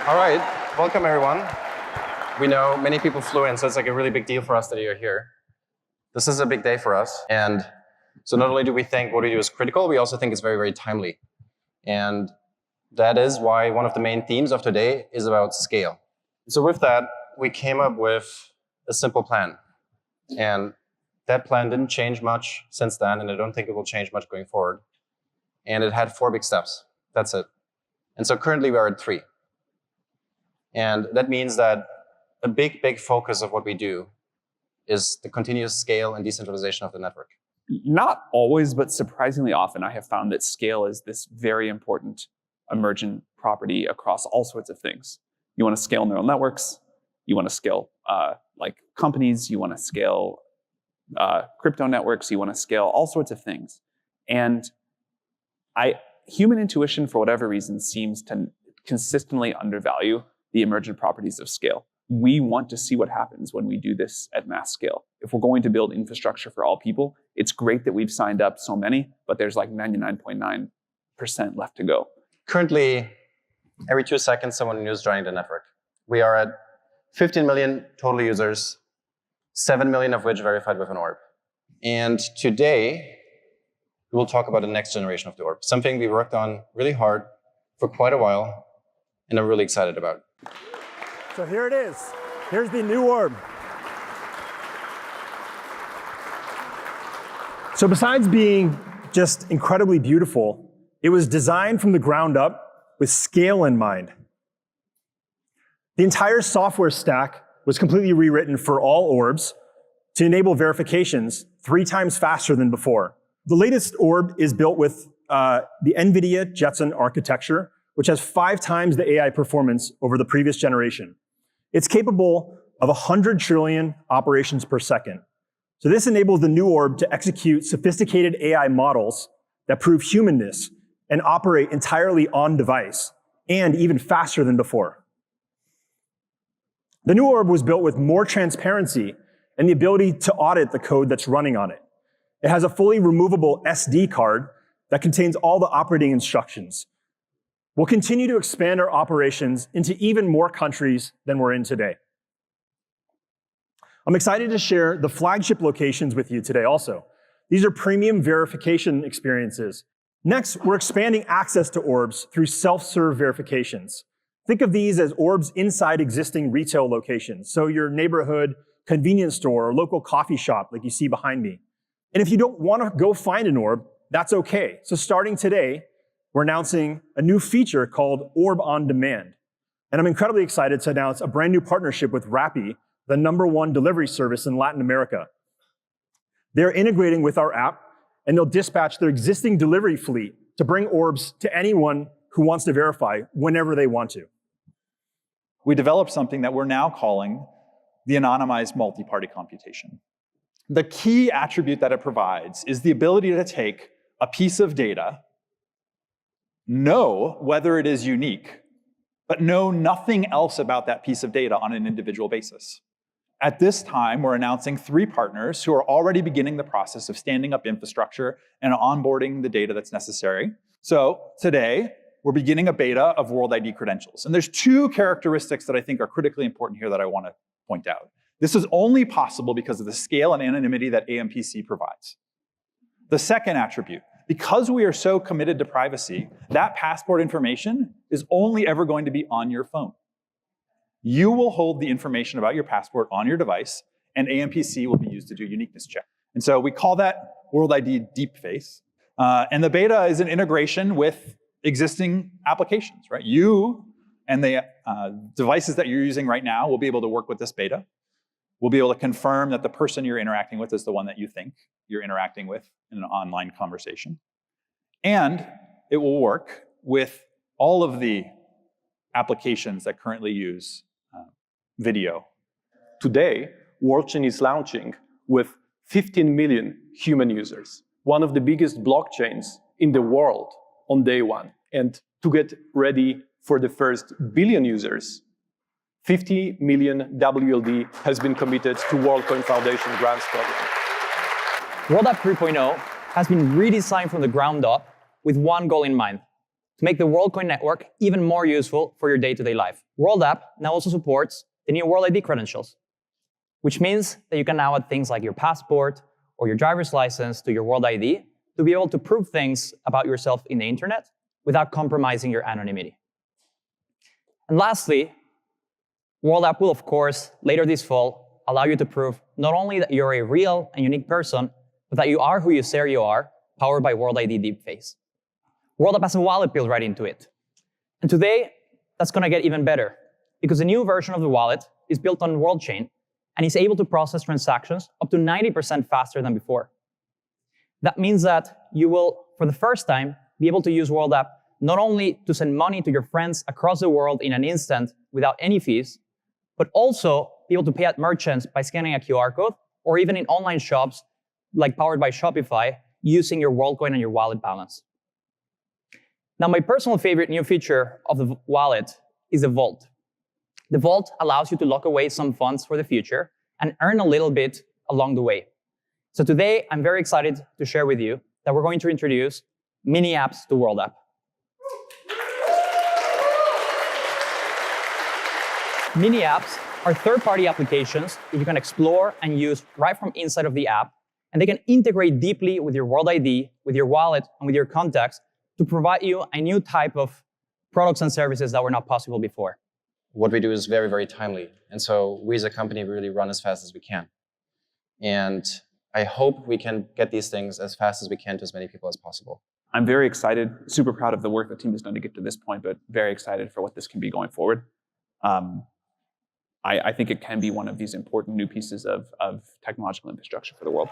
All right, welcome everyone. We know many people flew in, so it's like a really big deal for us that you're here. This is a big day for us, and so not only do we think what we do is critical, we also think it's very, very timely. And that is why one of the main themes of today is about scale. So with that, we came up with a simple plan. And that plan didn't change much since then, and I don't think it will change much going forward. And it had 4 big steps. That's it. And so currently we are at 3. And that means that a big, big focus of what we do is the continuous scale and decentralization of the network. Not always, but surprisingly often, I have found that scale is this very important emergent property across all sorts of things. You want to scale neural networks, you want to scale like companies, you want to scale crypto networks, you want to scale all sorts of things. And human intuition, for whatever reason, seems to consistently undervalue the emergent properties of scale. We want to see what happens when we do this at mass scale. If we're going to build infrastructure for all people, it's great that we've signed up so many, but there's like 99.9% left to go. Currently, every 2 seconds, someone new is joining the network. We are at 15 million total users, 7 million of which verified with an orb. And today, we will talk about the next generation of the orb, something we worked on really hard for quite a while, and I'm really excited about. So here it is. Here's the new orb. So besides being just incredibly beautiful, it was designed from the ground up with scale in mind. The entire software stack was completely rewritten for all orbs to enable verifications 3 times faster than before. The latest orb is built with the NVIDIA Jetson architecture, which has 5 times the AI performance over the previous generation. It's capable of 100 trillion operations per second. So this enables the new orb to execute sophisticated AI models that prove humanness and operate entirely on device, and even faster than before. The new orb was built with more transparency and the ability to audit the code that's running on it. It has a fully removable SD card that contains all the operating instructions. We'll continue to expand our operations into even more countries than we're in today. I'm excited to share the flagship locations with you today also. These are premium verification experiences. Next, we're expanding access to orbs through self-serve verifications. Think of these as orbs inside existing retail locations, so your neighborhood convenience store or local coffee shop like you see behind me. And if you don't want to go find an orb, that's okay. So starting today, we're announcing a new feature called Orb on Demand. And I'm incredibly excited to announce a brand new partnership with Rappi, the #1 delivery service in Latin America. They're integrating with our app, and they'll dispatch their existing delivery fleet to bring orbs to anyone who wants to verify whenever they want to. We developed something that we're now calling the anonymized multi-party computation. The key attribute that it provides is the ability to take a piece of data, know whether it is unique, but know nothing else about that piece of data on an individual basis. At this time, we're announcing 3 partners who are already beginning the process of standing up infrastructure and onboarding the data that's necessary. So today, we're beginning a beta of World ID credentials. And there's 2 characteristics that I think are critically important here that I want to point out. This is only possible because of the scale and anonymity that AMPC provides. The second attribute, because we are so committed to privacy, that passport information is only ever going to be on your phone. You will hold the information about your passport on your device, and AMPC will be used to do uniqueness check. And so we call that World ID Deepface. And the beta is an integration with existing applications, right? You and the devices that you're using right now will be able to work with this beta. We'll be able to confirm that the person you're interacting with is the one that you think you're interacting with in an online conversation. And it will work with all of the applications that currently use video. Today, Worldcoin is launching with 15 million human users, one of the biggest blockchains in the world on day one. And to get ready for the first billion users, 50 million WLD has been committed to Worldcoin Foundation grants program. World App 3.0 has been redesigned from the ground up with one goal in mind: to make the Worldcoin network even more useful for your day-to-day life. World app now also supports the new WorldID credentials, which means that you can now add things like your passport or your driver's license to your WorldID to be able to prove things about yourself in the internet without compromising your anonymity. And lastly, World app will, of course, later this fall, allow you to prove not only that you're a real and unique person, but that you are who you say you are, powered by WorldID Deepface. World app has a wallet built right into it. And today, that's going to get even better, because the new version of the wallet is built on WorldChain and is able to process transactions up to 90% faster than before. That means that you will, for the first time, be able to use World app not only to send money to your friends across the world in an instant without any fees, but also be able to pay at merchants by scanning a QR code, or even in online shops like powered by Shopify, using your Worldcoin and your wallet balance. Now, my personal favorite new feature of the wallet is the Vault. The Vault allows you to lock away some funds for the future and earn a little bit along the way. So today, I'm very excited to share with you that we're going to introduce mini apps to World app. Mini apps are third-party applications that you can explore and use right from inside of the app, and they can integrate deeply with your WorldID, with your wallet, and with your contacts to provide you a new type of products and services that were not possible before. What we do is very, very timely. And so we as a company really run as fast as we can. And I hope we can get these things as fast as we can to as many people as possible. I'm very excited, super proud of the work the team has done to get to this point, but very excited for what this can be going forward. I think it can be one of these important new pieces of technological infrastructure for the world.